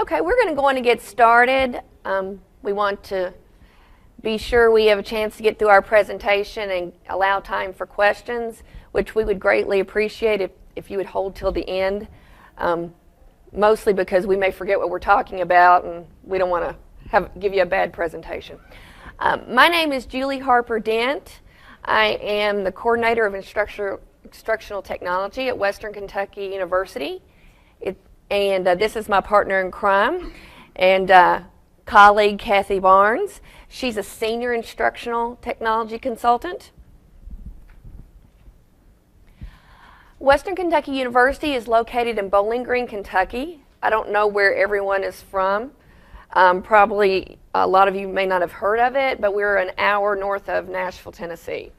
Okay, we're going to go on and get started. We want to be sure we have a chance to get through our presentation and allow time for questions, which we would greatly appreciate if you would hold till the end, mostly because we may forget what we're talking about and we don't want to give you a bad presentation. My name is Julie Harper Dent. I am the coordinator of instructional technology at Western Kentucky University. This is my partner in crime and colleague, Kathy Barnes. She's a senior instructional technology consultant. Western Kentucky University is located in Bowling Green, Kentucky. I don't know where everyone is from. Probably a lot of you may not have heard of it, but we're an hour north of Nashville, Tennessee.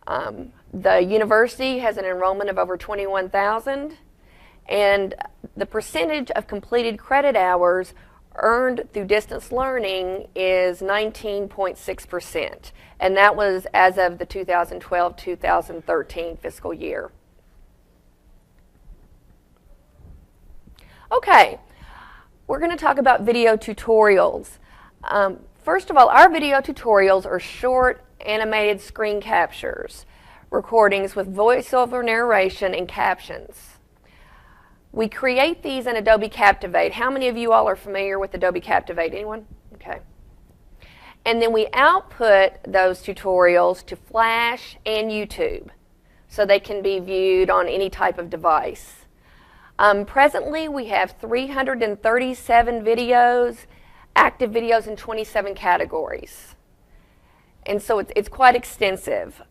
The university has an enrollment of over 21,000, and the percentage of completed credit hours earned through distance learning is 19.6%, and that was as of the 2012-2013 fiscal year. Okay, we're going to talk about video tutorials. First of all, our video tutorials are short animated screen captures, recordings with voiceover narration and captions. We create these in Adobe Captivate. How many of you all are familiar with Adobe Captivate? Anyone? Okay. And then we output those tutorials to Flash and YouTube so they can be viewed on any type of device. Presently, we have 337 videos, active videos in 27 categories. And so it's quite extensive.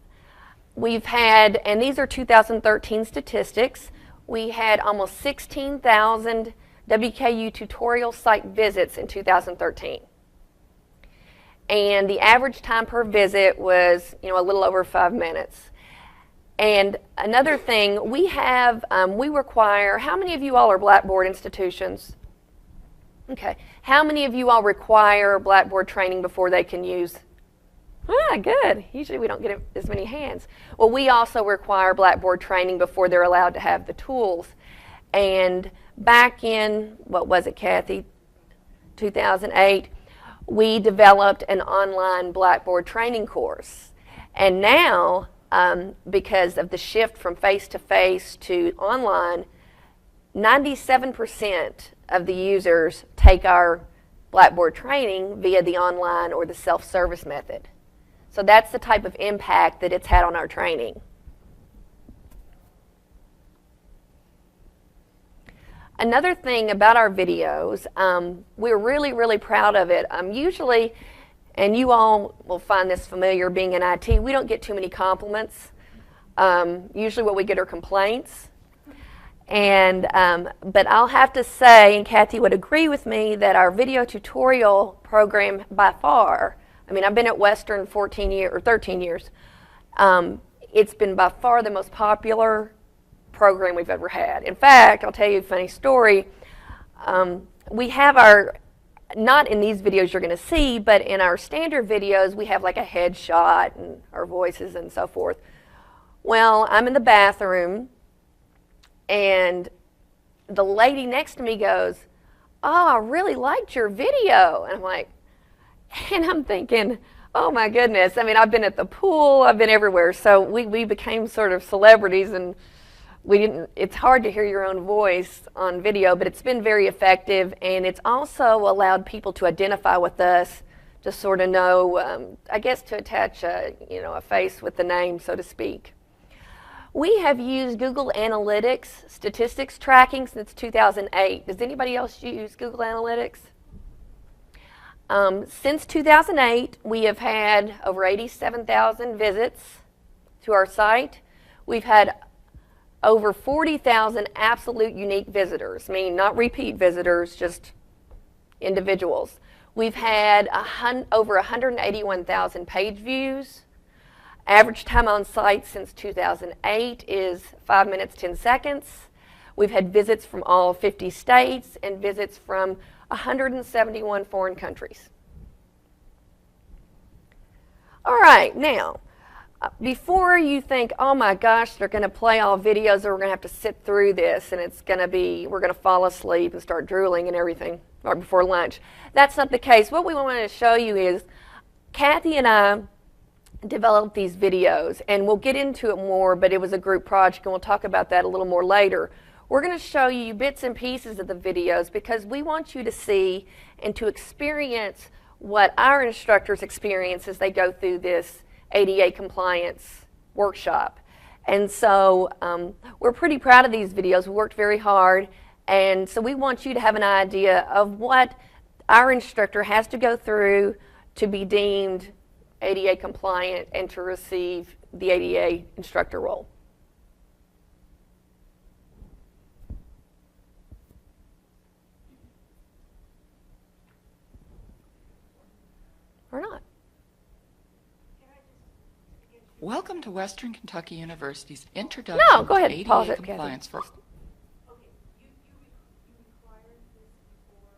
We've had, and these are 2013 statistics, we had almost 16,000 WKU tutorial site visits in 2013. And the average time per visit was, a little over 5 minutes. And another thing, we require, how many of you all are Blackboard institutions? Okay. How many of you all require Blackboard training before they can use? Good. Usually we don't get as many hands. Well, we also require Blackboard training before they're allowed to have the tools. And back in, what was it, Kathy? 2008, we developed an online Blackboard training course. And now, because of the shift from face-to-face to online, 97% of the users take our Blackboard training via the online or the self-service method. So that's the type of impact that it's had on our training. Another thing about our videos, we're really, really proud of it. Usually, and you all will find this familiar being in IT, we don't get too many compliments. Usually what we get are complaints. But I'll have to say, and Kathy would agree with me, that our video tutorial program by far, I've been at Western 13 years. It's been by far the most popular program we've ever had. In fact, I'll tell you a funny story. We have not in these videos you're going to see, but in our standard videos, we have like a headshot and our voices and so forth. Well, I'm in the bathroom, and the lady next to me goes, "Oh, I really liked your video." And I'm thinking, oh my goodness. I've been at the pool, I've been everywhere. So we became sort of celebrities, and it's hard to hear your own voice on video, but it's been very effective, and it's also allowed people to identify with us, to sort of know, I guess to attach a face with the name, so to speak. We have used Google Analytics statistics tracking since 2008. Does anybody else use Google Analytics? Since 2008, we have had over 87,000 visits to our site. We've had over 40,000 absolute unique visitors, meaning not repeat visitors, just individuals. We've had over 181,000 page views. Average time on site since 2008 is 5 minutes, 10 seconds. We've had visits from all 50 states and visits from 171 foreign countries. All right, now, Before you think, oh my gosh, they're going to play all videos, or we're going to have to sit through this, and it's going to be, we're going to fall asleep and start drooling and everything right before lunch. That's not the case. What we wanted to show you is Kathy and I developed these videos, and we'll get into it more, but it was a group project, and we'll talk about that a little more later. We're going to show you bits and pieces of the videos because we want you to see and to experience what our instructors experience as they go through this ADA compliance workshop. And so we're pretty proud of these videos. We worked very hard, and so we want you to have an idea of what our instructor has to go through to be deemed ADA compliant and to receive the ADA instructor role. Or not. Welcome to Western Kentucky University's Introduction No, go ahead. to ADA Pause it, Compliance for... Okay, you required this before,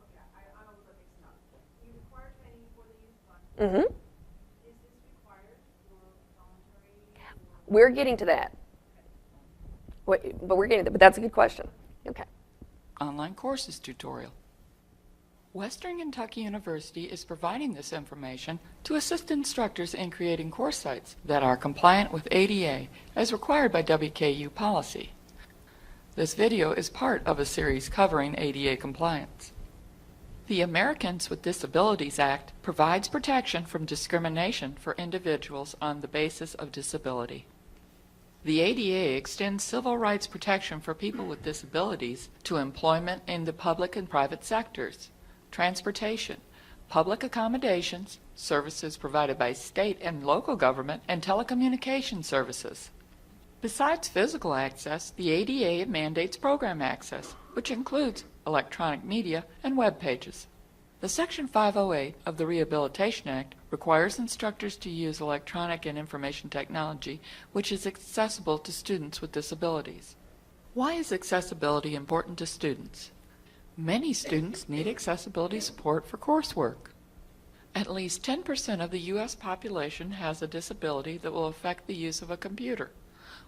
okay, I don't know what makes it up. You require training for the youth fund. Mm-hmm. Is this required for voluntary? We're getting to that. But we're getting to that, but that's a good question. Okay. Online Courses tutorial. Western Kentucky University is providing this information to assist instructors in creating course sites that are compliant with ADA as required by WKU policy. This video is part of a series covering ADA compliance. The Americans with Disabilities Act provides protection from discrimination for individuals on the basis of disability. The ADA extends civil rights protection for people with disabilities to employment in the public and private sectors, transportation, public accommodations, services provided by state and local government, and telecommunication services. Besides physical access, the ADA mandates program access, which includes electronic media and web pages. The Section 508 of the Rehabilitation Act requires instructors to use electronic and information technology which is accessible to students with disabilities. Why is accessibility important to students? Many students need accessibility support for coursework. At least 10% of the U.S. population has a disability that will affect the use of a computer.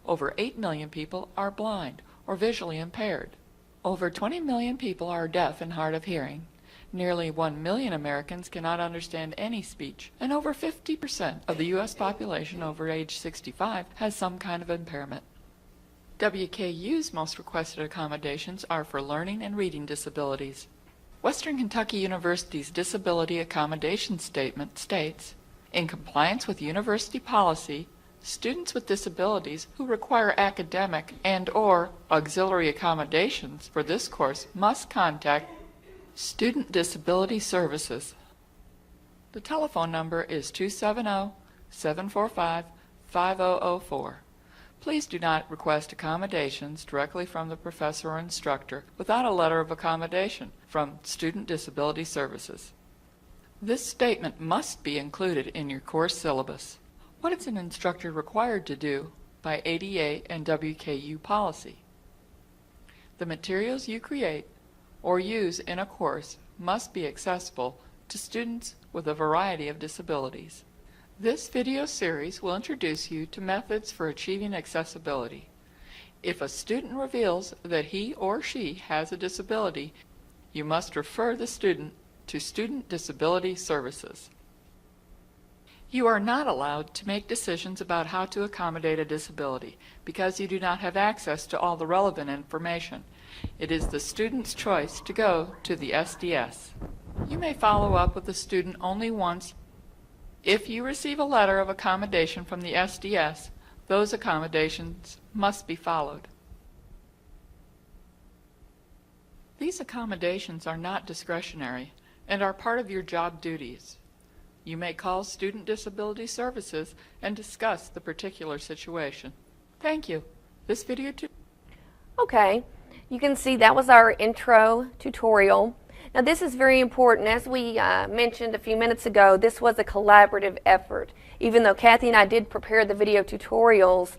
Over 8 million people are blind or visually impaired. Over 20 million people are deaf and hard of hearing. Nearly 1 million Americans cannot understand any speech, and over 50% of the U.S. population over age 65 has some kind of impairment. WKU's most requested accommodations are for learning and reading disabilities. Western Kentucky University's Disability Accommodation Statement states, in compliance with university policy, students with disabilities who require academic and/or auxiliary accommodations for this course must contact Student Disability Services. The telephone number is 270-745-5004. Please do not request accommodations directly from the professor or instructor without a letter of accommodation from Student Disability Services. This statement must be included in your course syllabus. What is an instructor required to do by ADA and WKU policy? The materials you create or use in a course must be accessible to students with a variety of disabilities. This video series will introduce you to methods for achieving accessibility. If a student reveals that he or she has a disability, you must refer the student to Student Disability Services. You are not allowed to make decisions about how to accommodate a disability because you do not have access to all the relevant information. It is the student's choice to go to the SDS. You may follow up with the student only once. If you receive a letter of accommodation from the SDS, those accommodations must be followed. These accommodations are not discretionary and are part of your job duties. You may call Student Disability Services and discuss the particular situation. Thank you. This video Okay, you can see that was our intro tutorial. Now this is very important. As we mentioned a few minutes ago, this was a collaborative effort. Even though Kathy and I did prepare the video tutorials,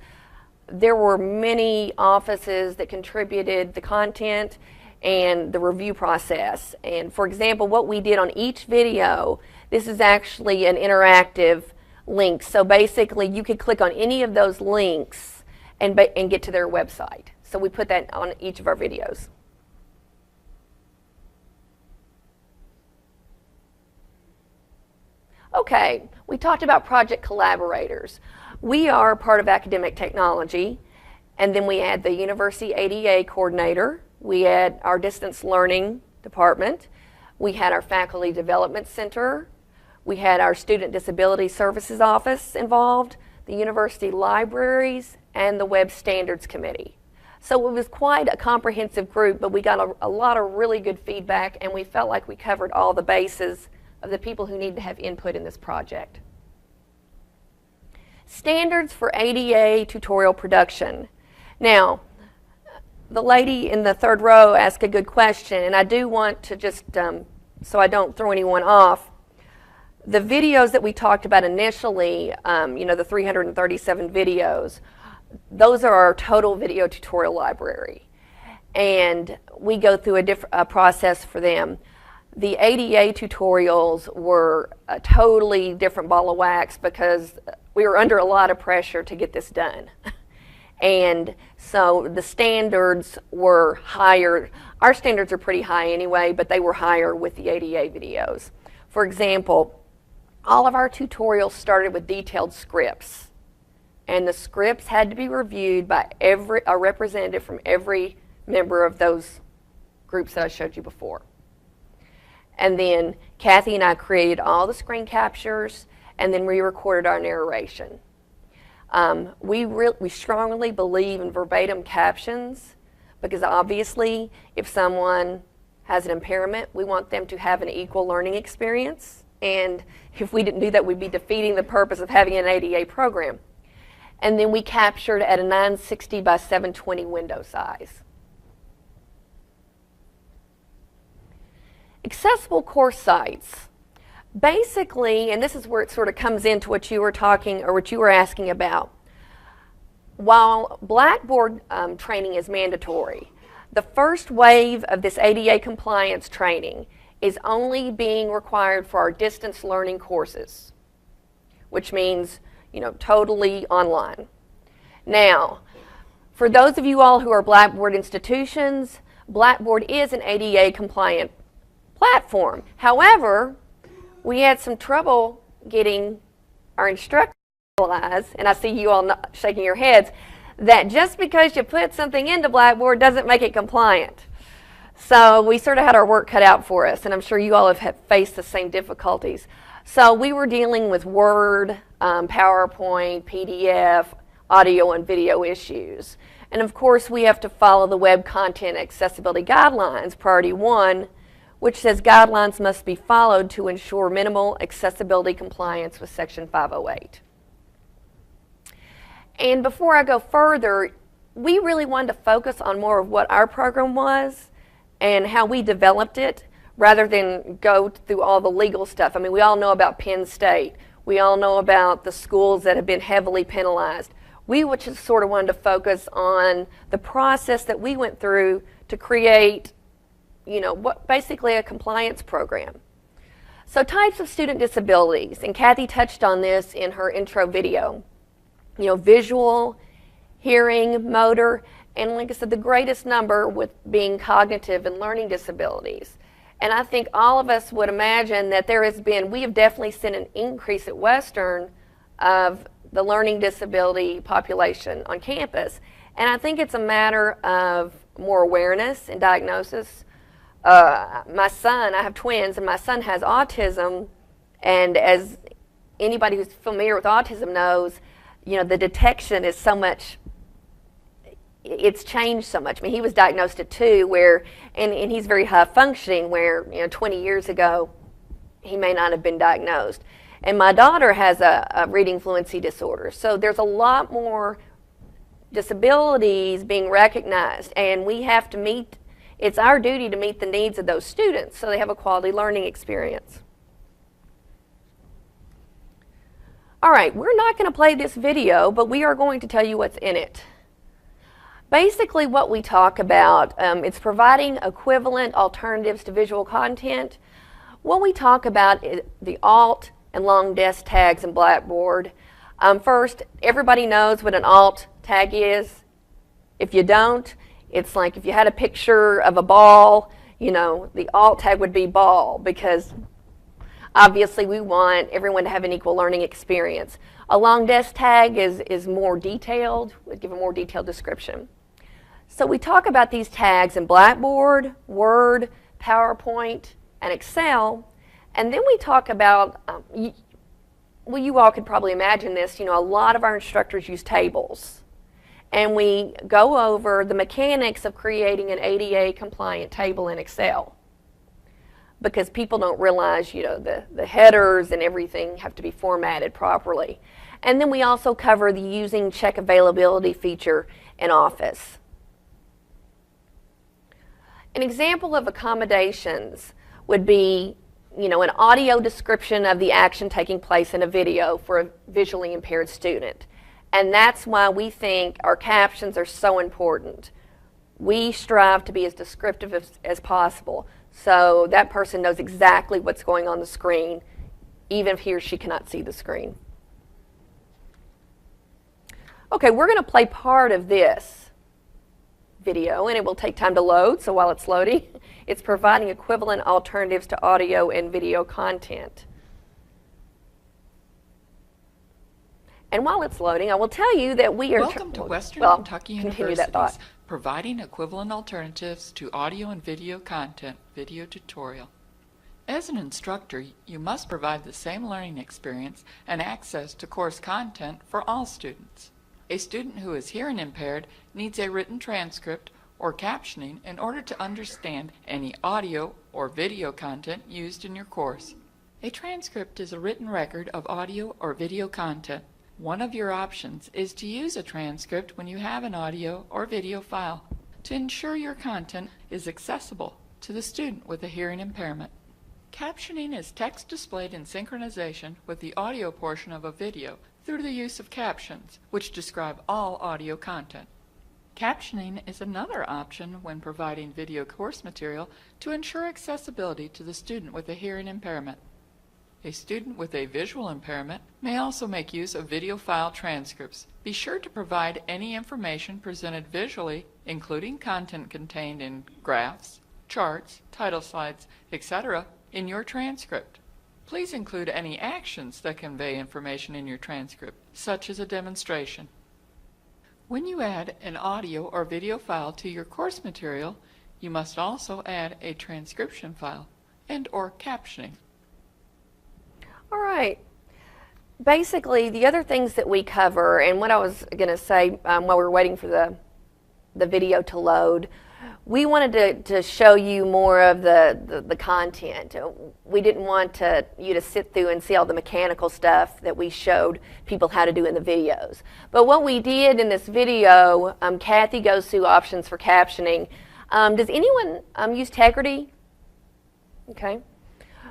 there were many offices that contributed the content and the review process. And for example, what we did on each video, this is actually an interactive links. So basically, you could click on any of those links and get to their website. So we put that on each of our videos. Okay, we talked about project collaborators. We are part of academic technology, and then we add the university ADA coordinator. We add our distance learning department. We had our faculty development center. We had our student disability services office involved, the university libraries, and the web standards committee. So it was quite a comprehensive group, but we got a lot of really good feedback, and we felt like we covered all the bases of the people who need to have input in this project. Standards for ADA tutorial production. Now, the lady in the third row asked a good question, and I do want to just, so I don't throw anyone off, the videos that we talked about initially, the 337 videos, those are our total video tutorial library. And we go through a process for them. The ADA tutorials were a totally different ball of wax because we were under a lot of pressure to get this done. And so the standards were higher. Our standards are pretty high anyway, but they were higher with the ADA videos. For example, all of our tutorials started with detailed scripts. And the scripts had to be reviewed by a representative from every member of those groups that I showed you before. And then Kathy and I created all the screen captures, and then we recorded our narration. We strongly believe in verbatim captions because obviously if someone has an impairment, we want them to have an equal learning experience. And if we didn't do that, we'd be defeating the purpose of having an ADA program. And then we captured at a 960 by 720 window size. Accessible course sites. Basically, and this is where it sort of comes into what you were talking or what you were asking about. While Blackboard training is mandatory, the first wave of this ADA compliance training is only being required for our distance learning courses, which means, totally online. Now, for those of you all who are Blackboard institutions, Blackboard is an ADA compliant platform. However, we had some trouble getting our instructors to realize, and I see you all shaking your heads, that just because you put something into Blackboard doesn't make it compliant. So we sort of had our work cut out for us, and I'm sure you all have faced the same difficulties. So we were dealing with Word, PowerPoint, PDF, audio and video issues. And of course, we have to follow the Web Content Accessibility Guidelines, Priority 1, which says guidelines must be followed to ensure minimal accessibility compliance with Section 508. And before I go further, we really wanted to focus on more of what our program was and how we developed it, rather than go through all the legal stuff. I mean, we all know about Penn State. We all know about the schools that have been heavily penalized. We just sort of wanted to focus on the process that we went through to create, basically a compliance program. So types of student disabilities, and Kathy touched on this in her intro video. Visual, hearing, motor, and like I said, the greatest number with being cognitive and learning disabilities. And I think all of us would imagine that we have definitely seen an increase at Western of the learning disability population on campus. And I think it's a matter of more awareness and diagnosis. My son, I have twins, and my son has autism. And as anybody who's familiar with autism knows, the detection is so much, it's changed so much. I mean, he was diagnosed at 2, and he's very high functioning, where 20 years ago he may not have been diagnosed. And my daughter has a reading fluency disorder. So there's a lot more disabilities being recognized, and we have to it's our duty to meet the needs of those students so they have a quality learning experience. All right, we're not going to play this video, but we are going to tell you what's in it. Basically, what we talk about, it's providing equivalent alternatives to visual content. What we talk about is the alt and long desk tags in Blackboard. First, everybody knows what an alt tag is. If you don't, it's like if you had a picture of a ball, you know, the alt tag would be ball, because obviously we want everyone to have an equal learning experience. A long desk tag is more detailed, would give a more detailed description. So we talk about these tags in Blackboard, Word, PowerPoint, and Excel, and then we talk about, well, you all could probably imagine this, you know, a lot of our instructors use tables. And we go over the mechanics of creating an ADA compliant table in Excel, because people don't realize, you know, the headers and everything have to be formatted properly. And then we also cover the using check availability feature in Office. An example of accommodations would be, you know, an audio description of the action taking place in a video for a visually impaired student. And that's why we think our captions are so important. We strive to be as descriptive as possible, so that person knows exactly what's going on the screen, even if he or she cannot see the screen. Okay, we're going to play part of this video, and it will take time to load, so while it's loading, it's providing equivalent alternatives to audio and video content. And while it's loading, I will tell you that we are... Welcome to Western Kentucky University's Providing Equivalent Alternatives to Audio and Video Content video tutorial. As an instructor, you must provide the same learning experience and access to course content for all students. A student who is hearing impaired needs a written transcript or captioning in order to understand any audio or video content used in your course. A transcript is a written record of audio or video content. One of your options is to use a transcript when you have an audio or video file to ensure your content is accessible to the student with a hearing impairment. Captioning is text displayed in synchronization with the audio portion of a video through the use of captions, which describe all audio content. Captioning is another option when providing video course material to ensure accessibility to the student with a hearing impairment. A student with a visual impairment may also make use of video file transcripts. Be sure to provide any information presented visually, including content contained in graphs, charts, title slides, etc., in your transcript. Please include any actions that convey information in your transcript, such as a demonstration. When you add an audio or video file to your course material, you must also add a transcription file and/or captioning. All right. Basically, the other things that we cover, and what I was going to say while we were waiting for the video to load, we wanted to show you more of the content. We didn't want you to sit through and see all the mechanical stuff that we showed people how to do in the videos. But what we did in this video, Kathy goes through options for captioning. Does anyone use Tegrity? Okay.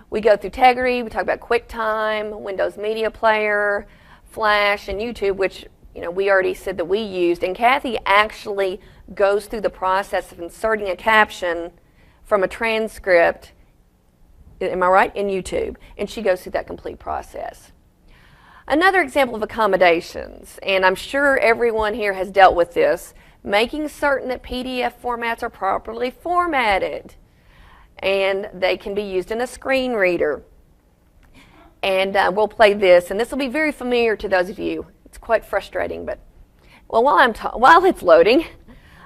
We go through Tegrity, we talk about QuickTime, Windows Media Player, Flash, and YouTube, which, you know, we already said that we used. And Kathy actually goes through the process of inserting a caption from a transcript, am I right, in YouTube. And she goes through that complete process. Another example of accommodations, and I'm sure everyone here has dealt with this, making certain that PDF formats are properly formatted. And they can be used in a screen reader. And we'll play this, and this will be very familiar to those of you. It's quite frustrating, but well, while it's loading,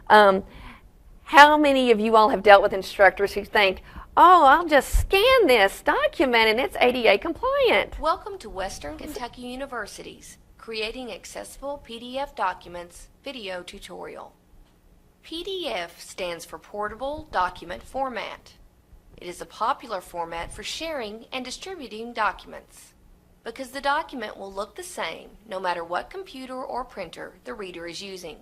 how many of you all have dealt with instructors who think, oh, I'll just scan this document and it's ADA compliant? Welcome to Western Kentucky University's Creating Accessible PDF Documents video tutorial. PDF stands for Portable Document Format. It is a popular format for sharing and distributing documents because the document will look the same no matter what computer or printer the reader is using.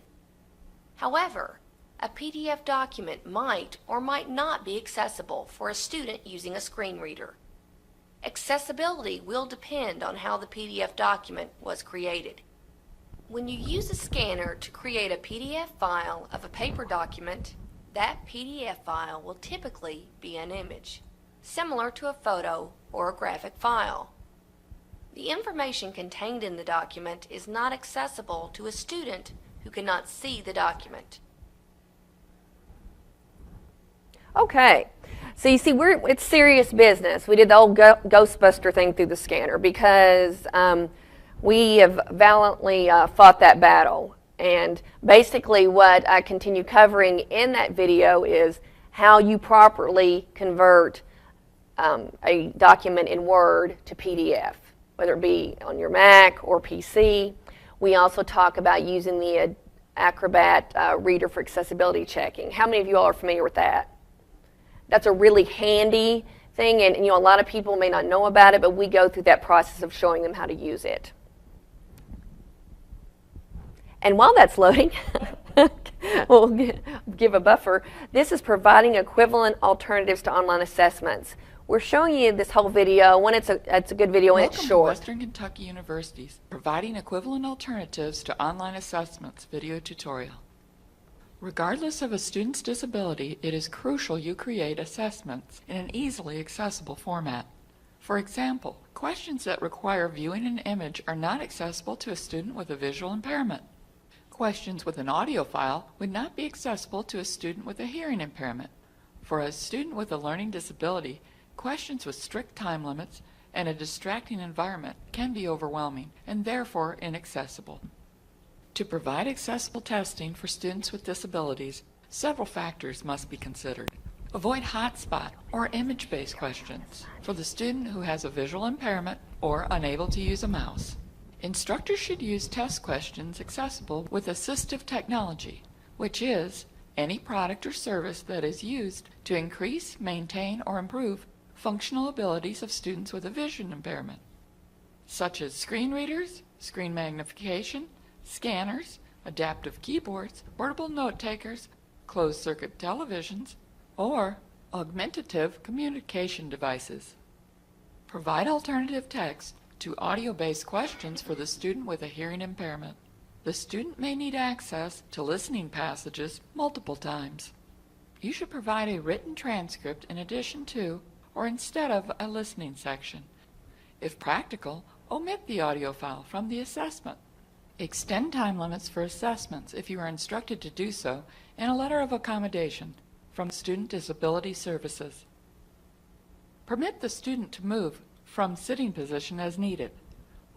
However, a PDF document might or might not be accessible for a student using a screen reader. Accessibility will depend on how the PDF document was created. When you use a scanner to create a PDF file of a paper document, that PDF file will typically be an image, similar to a photo or a graphic file. The information contained in the document is not accessible to a student who cannot see the document. Okay, so you see, it's serious business. We did the old Ghostbuster thing through the scanner because we have valiantly fought that battle. And basically what I continue covering in that video is how you properly convert a document in Word to PDF, whether it be on your Mac or PC. We also talk about using the Acrobat Reader for accessibility checking. How many of you all are familiar with that? That's a really handy thing, and a lot of people may not know about it, but we go through that process of showing them how to use it. And while that's loading, we'll give a buffer. This is providing equivalent alternatives to online assessments. We're showing you this whole video. One, it's a good video, and it's Welcome to short. Western Kentucky University's Providing Equivalent Alternatives to Online Assessments video tutorial. Regardless of a student's disability, it is crucial you create assessments in an easily accessible format. For example, questions that require viewing an image are not accessible to a student with a visual impairment. Questions with an audio file would not be accessible to a student with a hearing impairment. For a student with a learning disability, questions with strict time limits and a distracting environment can be overwhelming and therefore inaccessible. To provide accessible testing for students with disabilities, several factors must be considered. Avoid hotspot or image-based questions for the student who has a visual impairment or unable to use a mouse. Instructors should use test questions accessible with assistive technology, which is any product or service that is used to increase, maintain, or improve functional abilities of students with a vision impairment, such as screen readers, screen magnification, scanners, adaptive keyboards, portable note takers, closed-circuit televisions, or augmentative communication devices. Provide alternative text to audio-based questions for the student with a hearing impairment. The student may need access to listening passages multiple times. You should provide a written transcript in addition to or instead of a listening section. If practical, omit the audio file from the assessment. Extend time limits for assessments if you are instructed to do so in a letter of accommodation from Student Disability Services. Permit the student to move from sitting position as needed.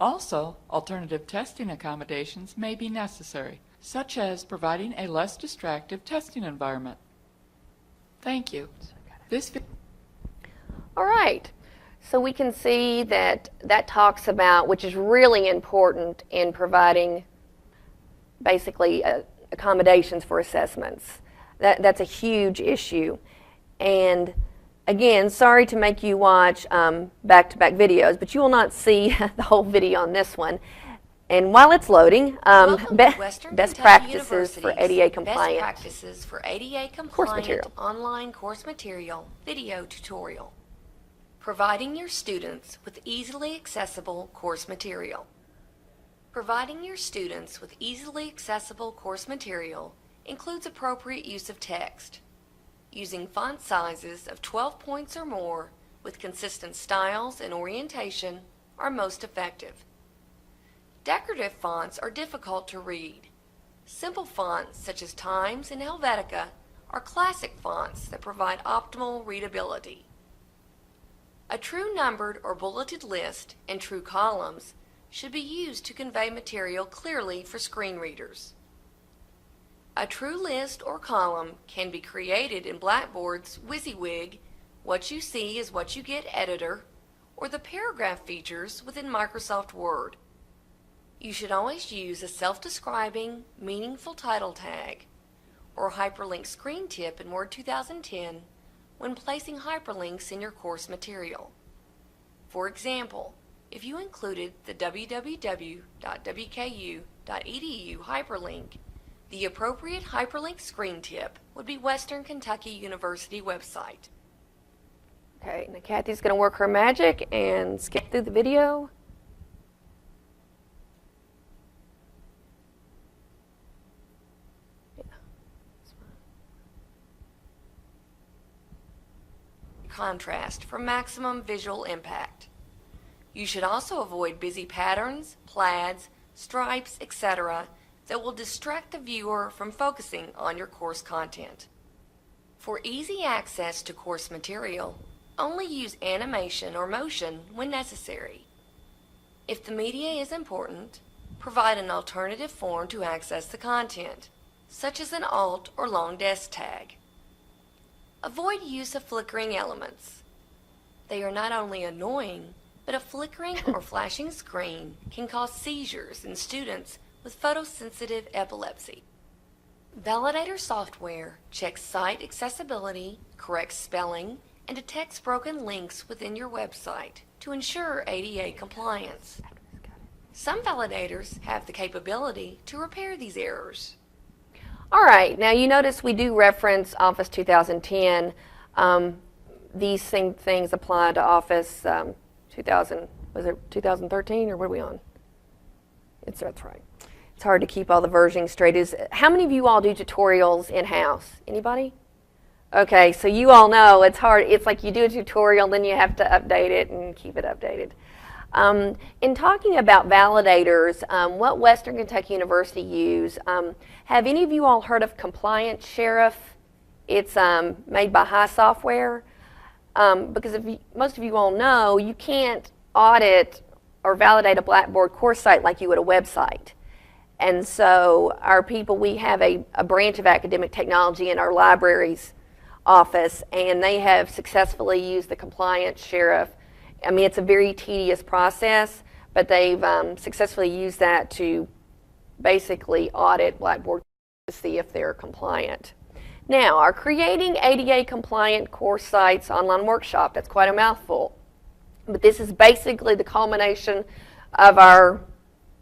Also, alternative testing accommodations may be necessary, such as providing a less distractive testing environment. Thank you. All right. So we can see that talks about, which is really important in providing basically accommodations for assessments. That's a huge issue. And again, sorry to make you watch back-to-back videos, but you will not see the whole video on this one. And while it's loading, Welcome to Western best Kentucky practices for University's ADA compliant. Best practices for ADA Course compliant material. online course material video tutorial. Providing your students with easily accessible course material. Providing your students with easily accessible course material includes appropriate use of text. Using font sizes of 12 points or more with consistent styles and orientation are most effective. Decorative fonts are difficult to read. Simple fonts such as Times and Helvetica are classic fonts that provide optimal readability. A true numbered or bulleted list and true columns should be used to convey material clearly for screen readers. A true list or column can be created in Blackboard's WYSIWYG, What You See is What You Get editor, or the paragraph features within Microsoft Word. You should always use a self-describing, meaningful title tag or hyperlink screen tip in Word 2010 when placing hyperlinks in your course material. For example, if you included the www.wku.edu hyperlink, the appropriate hyperlink screen tip would be Western Kentucky University website. Okay, now Kathy's going to work her magic and skip through the video. Contrast for maximum visual impact. You should also avoid busy patterns, plaids, stripes, etc. that will distract the viewer from focusing on your course content. For easy access to course material, only use animation or motion when necessary. If the media is important, provide an alternative form to access the content, such as an alt or long desk tag. Avoid use of flickering elements. They are not only annoying, but a flickering or flashing screen can cause seizures in students with photosensitive epilepsy. Validator software checks site accessibility, corrects spelling, and detects broken links within your website to ensure ADA compliance. Some validators have the capability to repair these errors. All right, now you notice we do reference Office 2010. These same things apply to Office 2000, was it 2013 or what are we on? That's right. It's hard to keep all the versioning straight. How many of you all do tutorials in-house? Anybody? Okay, so you all know it's hard. It's like you do a tutorial, then you have to update it and keep it updated. In talking about validators, what Western Kentucky University use, have any of you all heard of Compliance Sheriff? It's made by High Software. Because most of you all know, you can't audit or validate a Blackboard course site like you would a website. And so our people, we have a branch of academic technology in our libraries office, and they have successfully used the Compliance Sheriff. I mean, it's a very tedious process, but they've successfully used that to basically audit Blackboard to see if they're compliant. Now, our Creating ADA Compliant Course Sites online workshop, that's quite a mouthful, but this is basically the culmination of our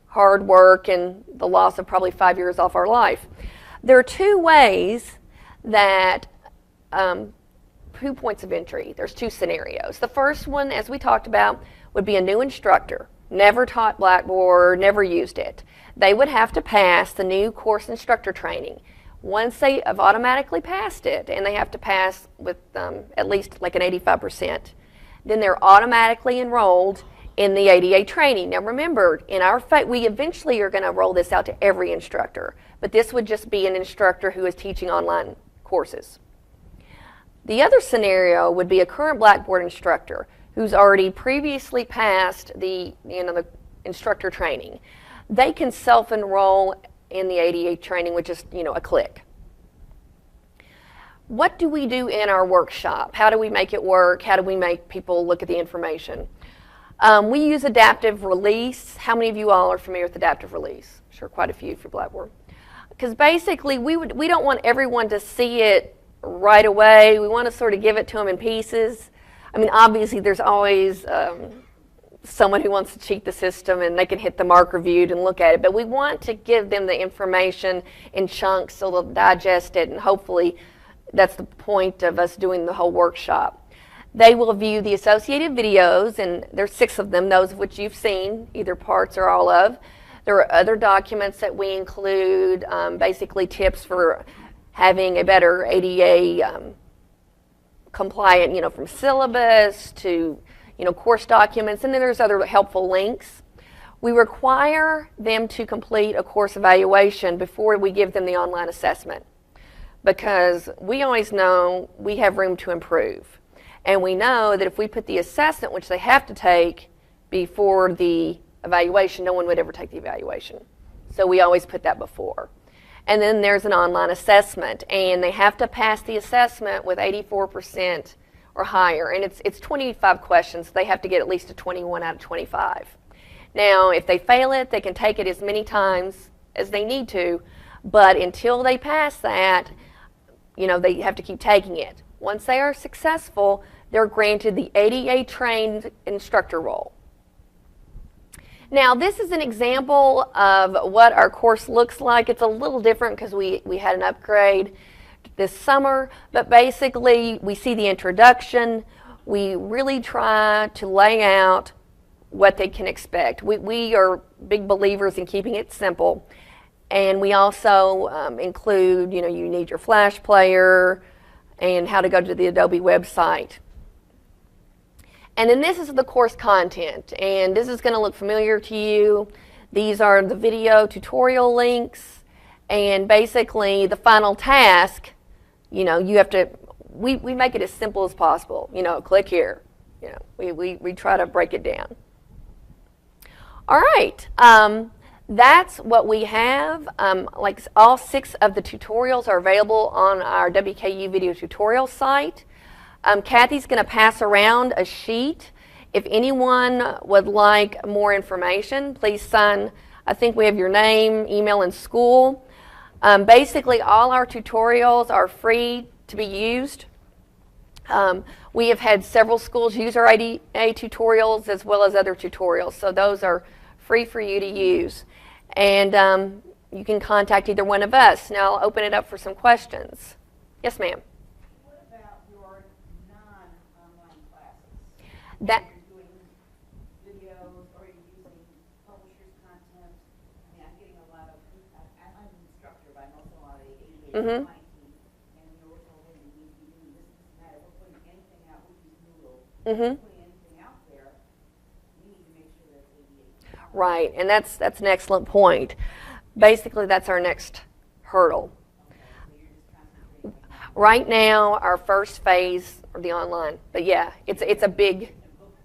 hard work and the loss of probably 5 years off our life. There are two ways that, 2 points of entry. There's two scenarios. The first one, as we talked about, would be a new instructor, never taught Blackboard, never used it. They would have to pass the new course instructor training. Once they have automatically passed it, and they have to pass with at least like an 85%, then they're automatically enrolled in the ADA training. Now remember, in our we eventually are going to roll this out to every instructor, but this would just be an instructor who is teaching online courses. The other scenario would be a current Blackboard instructor who's already previously passed the instructor training. They can self-enroll in the ADA training with just a click. What do we do in our workshop? How do we make it work? How do we make people look at the information? We use adaptive release. How many of you all are familiar with adaptive release? I'm sure quite a few for Blackboard. Because basically we don't want everyone to see it right away. We want to sort of give it to them in pieces. I mean, obviously there's always someone who wants to cheat the system and they can hit the mark reviewed and look at it, but we want to give them the information in chunks so they'll digest it, and hopefully that's the point of us doing the whole workshop. They will view the associated videos, and there's 6 of them, those of which you've seen, either parts or all of. There are other documents that we include, basically tips for having a better ADA compliant, from syllabus to course documents, and then there's other helpful links. We require them to complete a course evaluation before we give them the online assessment, because we always know we have room to improve. And we know that if we put the assessment, which they have to take before the evaluation, no one would ever take the evaluation. So we always put that before. And then there's an online assessment, and they have to pass the assessment with 84% or higher, and it's 25 questions, so they have to get at least a 21 out of 25. Now, if they fail it, they can take it as many times as they need to, but until they pass that, they have to keep taking it. Once they are successful, they're granted the ADA trained instructor role. Now, this is an example of what our course looks like. It's a little different because we had an upgrade this summer, but basically we see the introduction. We really try to lay out what they can expect. We are big believers in keeping it simple, and we also include, you need your Flash player and how to go to the Adobe website. And then this is the course content, and this is going to look familiar to you. These are the video tutorial links, and basically the final task, you know, you have to, we make it as simple as possible. You know, click here. You know, we try to break it down. All right, that's what we have. Like all 6 of the tutorials are available on our WKU video tutorial site. Kathy's going to pass around a sheet. If anyone would like more information, please sign. I think we have your name, email, and school. Basically, all our tutorials are free to be used. We have had several schools use our ADA tutorials as well as other tutorials, so those are free for you to use. And you can contact either one of us. Now I'll open it up for some questions. Yes, ma'am. What about your non-online classes? That You're doing videos or you're using publishers' content. I mean, I'm getting a lot of, I'm an instructor, but I'm also on the ADA design team. And we're told that we need to be doing this and that. If we're putting anything out, we use Moodle. If we're putting anything out there, we need to make sure that it's ADA. Right, and that's an excellent point. Basically, that's our next hurdle. Right now, our first phase are the online, but yeah, it's a big,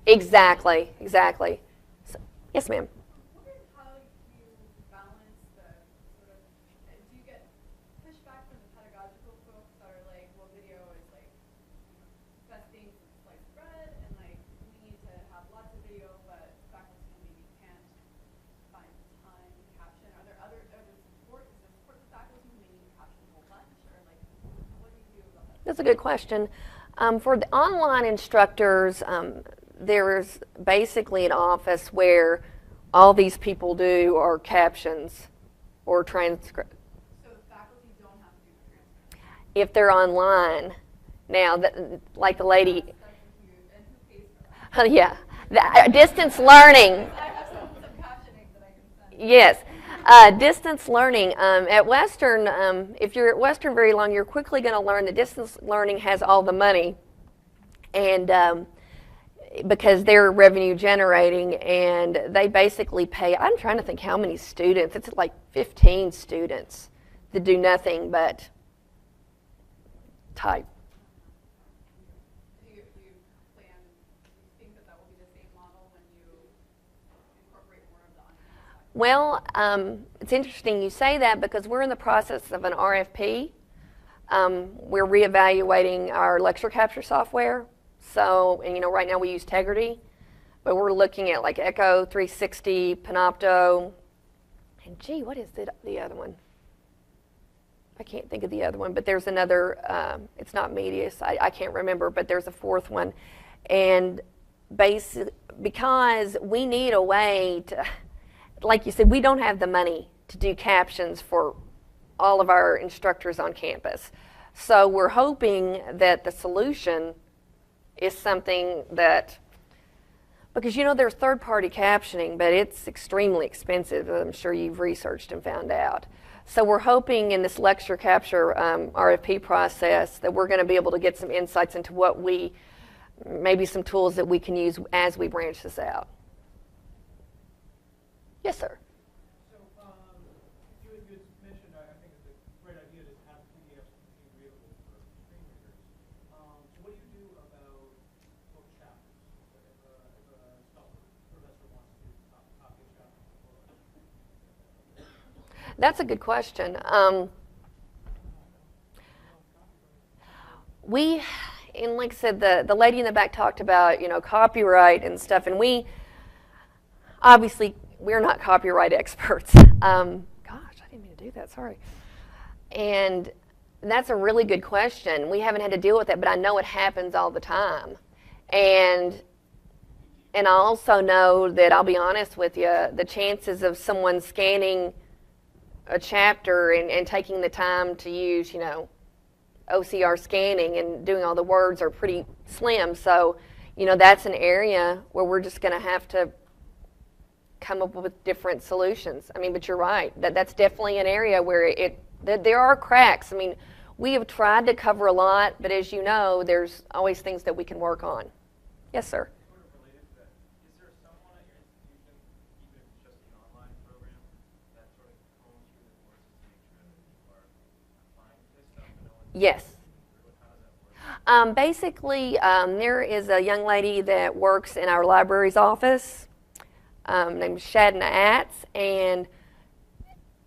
exactly. So, yes, ma'am. Wondering how you balance the sort of, do you get pushback from the pedagogical folks that are like, well, video is like best thing since sliced bread, and like we need to have lots of video, but faculty maybe can't find time to caption. Are there other, is there support for faculty who may need to caption a whole bunch, or like, what do you do about that? That's a good question. For the online instructors, there's basically an office where all these people do are captions or transcript. So the faculty don't have to do the transcript. If they're online, now, like the lady, That's huge. And who pays for that? yeah, the, distance learning. I have some captioning that I can send. Yes. Distance learning. At Western, if you're at Western very long, you're quickly going to learn that distance learning has all the money. And because they're revenue generating, and they basically pay, I'm trying to think how many students. It's like 15 students that do nothing but type. Do you plan, do you think that will be the same model when you incorporate more of the on-campus? Well, it's interesting you say that because we're in the process of an RFP. We're reevaluating our lecture capture software. So, and you know, right now we use Tegrity, but we're looking at like Echo 360, Panopto, and gee, what is the other one? I can't think of the other one, but there's another, it's not Medius, I can't remember, but there's a 4th one. And because we need a way to, like you said, we don't have the money to do captions for all of our instructors on campus. So we're hoping that the solution is something that, because you know there's third-party captioning, but it's extremely expensive. I'm sure you've researched and found out. So we're hoping in this lecture capture RFP process that we're going to be able to get some insights into what maybe some tools that we can use as we branch this out. Yes, sir. So, you had mentioned, I think it's a great idea to have PDFs available for screen readers. So what do you do about book chapters? If a professor wants to copy a chapter for That's a good question. And like I said, the lady in the back talked about, you know, copyright and stuff, and obviously, we're not copyright experts. Gosh, I didn't mean to do that, sorry. And that's a really good question. We haven't had to deal with that, but I know it happens all the time. And I also know that, I'll be honest with you, the chances of someone scanning a chapter and taking the time to use, you know, OCR scanning and doing all the words are pretty slim. So, you know, that's an area where we're just going to have to come up with different solutions. I mean, but you're right. That's definitely an area where there are cracks. I mean, we have tried to cover a lot, but as you know, there's always things that we can work on. Yes, sir. Sort of Yes. Basically, there is a young lady that works in our library's office named Shadna Atz, and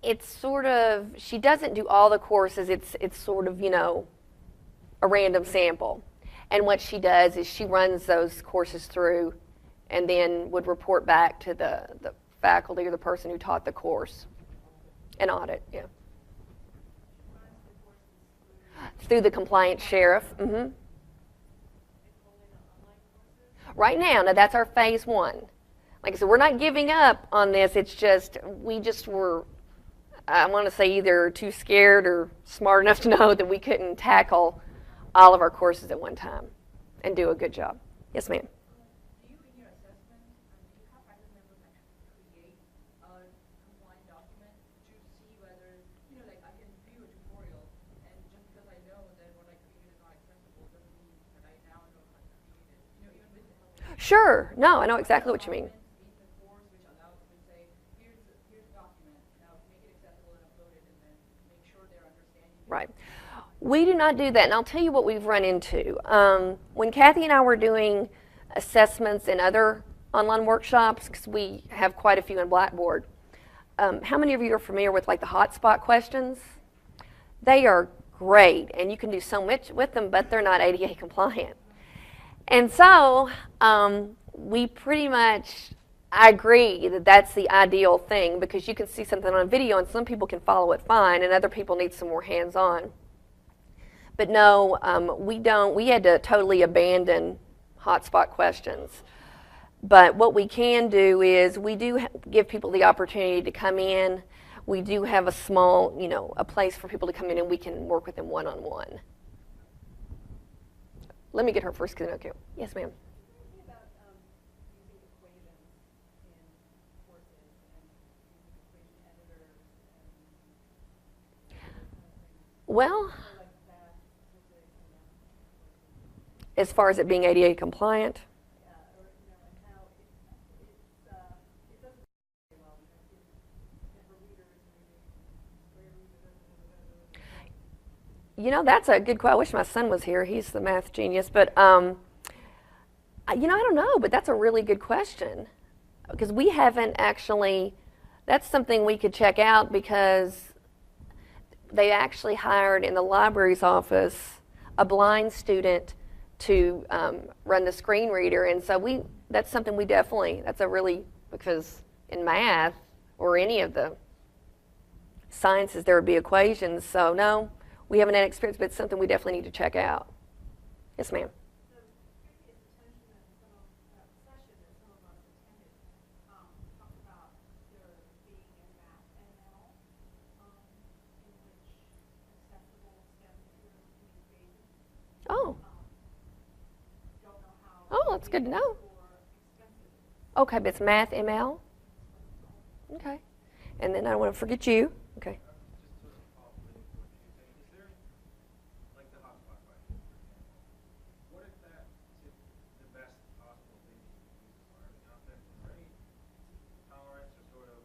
it's sort of, she doesn't do all the courses. It's sort of, a random sample. And what she does is she runs those courses through and then would report back to the faculty or the person who taught the course. An audit, yeah. Through the compliance sheriff. Mm-hmm. Right now, that's our phase 1. Like I said, we're not giving up on this. It's just, we just were, I want to say, either too scared or smart enough to know that we couldn't tackle all of our courses at one time and do a good job. Yes, ma'am. Do you, in your assessment, do you have faculty members actually create a compliant document to see whether, like I can view a tutorial, and just because I know that what I created is not accessible doesn't mean that I now know how to create it. Even with the help of Sure. No, I know exactly what you mean. in the course, which allows them to say, here's the document, now make it accessible and upload it, and then make sure they're understanding. Right. We do not do that, and I'll tell you what we've run into. When Kathy and I were doing assessments and other online workshops, because we have quite a few in Blackboard, how many of you are familiar with like the hotspot questions? They are great, and you can do so much with them, but they're not ADA compliant. And so we pretty much, I agree that that's the ideal thing, because you can see something on video and some people can follow it fine and other people need some more hands-on. But no, we don't. We had to totally abandon hotspot questions. But what we can do is we do give people the opportunity to come in. We do have a small, a place for people to come in and we can work with them one-on-one. Let me get her first, okay. Yes, ma'am. About using equations in courses and using equation editors and Well, like that, physics, as far as it being ADA compliant, or and how it doesn't very well. Never readers and square root. that's a good question. I wish my son was here. He's the math genius. But, I don't know, but that's a really good question. Because we haven't actually, that's something we could check out, because they actually hired in the library's office a blind student to run the screen reader. And so that's something we definitely, because in math or any of the sciences there would be equations. So no, we haven't had experience, but it's something we definitely need to check out. Yes, ma'am. The previous attention at some of session that some of us attended talked about there being a math ML in which accessible STEM materials can be created. Oh, Don't know how. oh, that's good to know. Or expensive. Okay, but it's math ML. Okay, and then I don't want to forget you. Okay. Is there, like the hotspot question, for example, what if that is the best possible thing you can use for everything out there? Is there any tolerance or sort of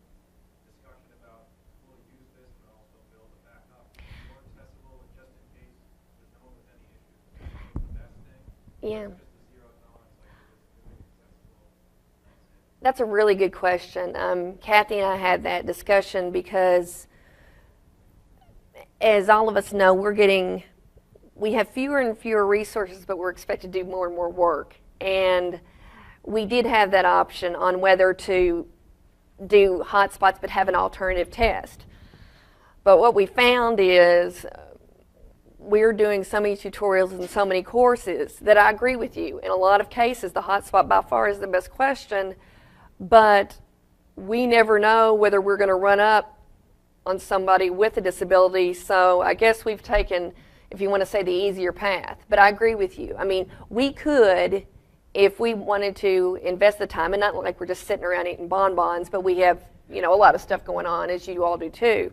discussion about we'll use this but also build a backup more accessible just in case there's no one with any issues? Is the best thing? Yeah. Just the zero tolerance, like just doing accessible, that's it. That's a really good question. Kathy and I had that discussion because, as all of us know, we have fewer and fewer resources, but we're expected to do more and more work. And we did have that option on whether to do hotspots but have an alternative test. But what we found is we're doing so many tutorials and so many courses that I agree with you. In a lot of cases, the hotspot by far is the best question, but we never know whether we're going to run up on somebody with a disability. So I guess we've taken, if you want to say, the easier path. But I agree with you. I mean, we could, if we wanted to invest the time, and not like we're just sitting around eating bonbons, but we have, a lot of stuff going on, as you all do too.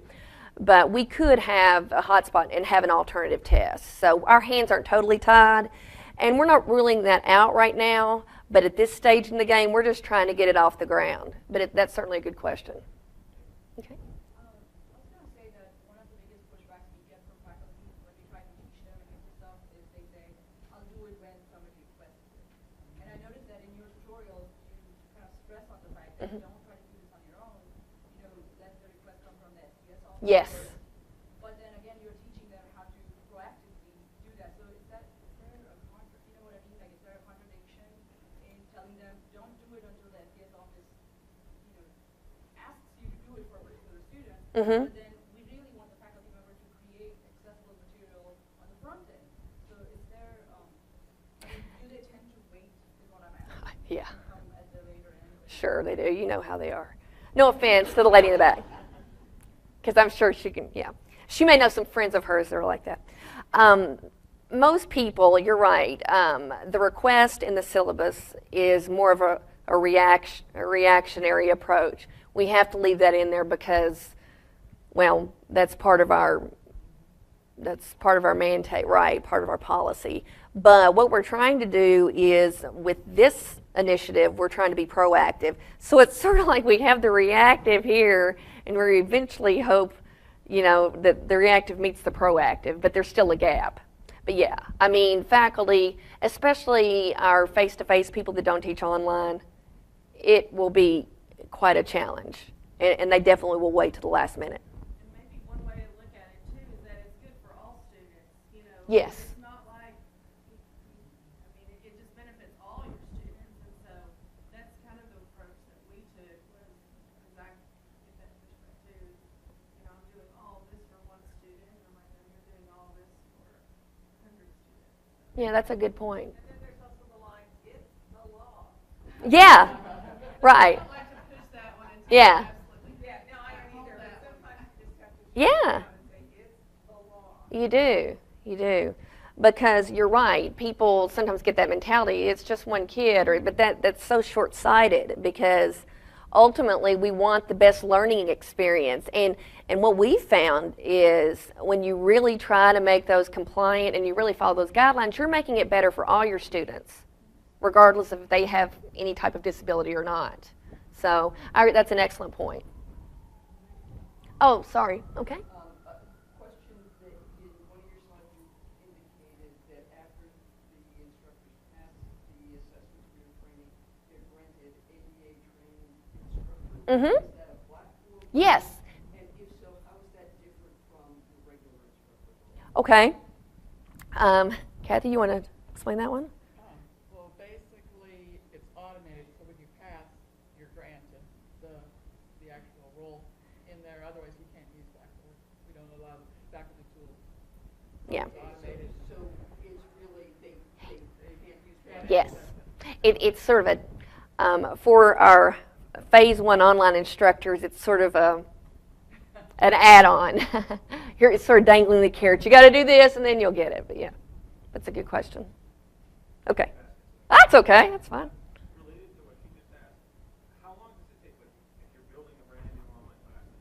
But we could have a hotspot and have an alternative test. So our hands aren't totally tied, and we're not ruling that out right now. But at this stage in the game, we're just trying to get it off the ground. But that's certainly a good question. Okay. I was going to say that one of the biggest pushbacks we get from faculty when we try to teach don't try to do this on your own, let the request come from the SPS office. Yes. But then again, you're teaching them how to proactively do that. So is there a you know what I mean? Like, is there a contradiction in telling them don't do it until the SPS office, asks you to do it for a particular student, Mhm. but then we really want the faculty member to create accessible material on the front end. So is there, do they tend to wait? Is what I'm asking. Yeah. And come at the later end. Sure, they do. You know how they are. No offense to the lady in the back, because I'm sure she can, yeah. She may know some friends of hers that are like that. Most people, you're right, the request in the syllabus is more of a reactionary approach. We have to leave that in there because, well, that's part of our mandate, right, part of our policy. But what we're trying to do is, with this initiative, we're trying to be proactive. So it's sort of like we have the reactive here, and we eventually hope, that the reactive meets the proactive, but there's still a gap. But yeah, I mean, faculty, especially our face-to-face people that don't teach online, it will be quite a challenge, and they definitely will wait to the last minute. And maybe one way to look at it too is that it's good for all students, Yes. It's not like, it just benefits all your students, and so that's kind of the approach that we took was, as I get that pushback too, I'm doing all this for one student, and I'm like, no, you're doing all this for 100 students. Yeah, that's a good point. And then there's also the line, it's the law. Yeah, right. I like to push that one into Yeah. absolutely. Yeah, no, I don't either, but sometimes you just have to Yeah. say it's the law. You do. Because you're right, people sometimes get that mentality, it's just one kid, but that's so short-sighted, because ultimately we want the best learning experience. And what we found is when you really try to make those compliant and you really follow those guidelines, you're making it better for all your students, regardless of if they have any type of disability or not. So that's an excellent point. Oh, sorry. Okay. Question that in one of your slides you indicated that after the instructors pass the assessment through training, they're granted ADA trained instructors. Mm-hmm. Is that a Blackboard? Yes. And if so, how is that different from the regular instructor? Okay. Kathy, you want to explain that one? Well, basically, it's automated, so when you pass, you're granted the actual role in there. Otherwise, you can't use Blackboard. We don't allow the faculty tools. Yeah. It's automated. So it's really, they can't use that. Yes. It's sort of for our Phase 1 online instructors, it's sort of an add-on. Here it's sort of dangling the carrot. You got to do this, and then you'll get it. But yeah, that's a good question. Okay. That's okay. That's fine. Related to what you just asked, how long does it take, like, if you're building a brand new online class, and,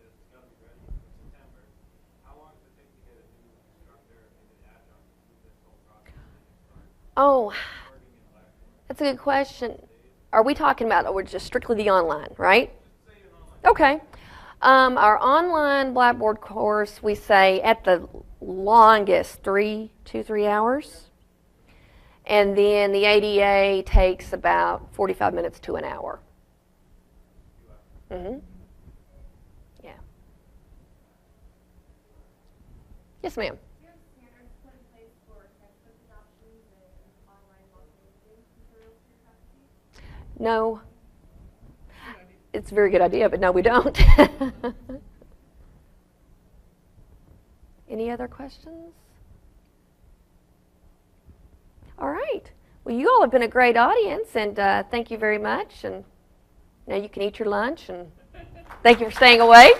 says it's got to be ready in September, how long does it take to get a new instructor and an adjunct through this whole process? Oh, Working in Blackboard? that's a good question. Are we talking about, or just strictly the online, right? Just say an online. Okay. Our online Blackboard course, we say at the longest 2-3 hours. And then the ADA takes about 45 minutes to an hour. Mm-hmm. Yeah. Yes, ma'am. Do you have standards put in place for textbook adoptions and online multimedia materials for your faculty? No. It's a very good idea, but no, we don't. Any other questions? All right. Well, you all have been a great audience, and thank you very much. And now you can eat your lunch, and thank you for staying awake.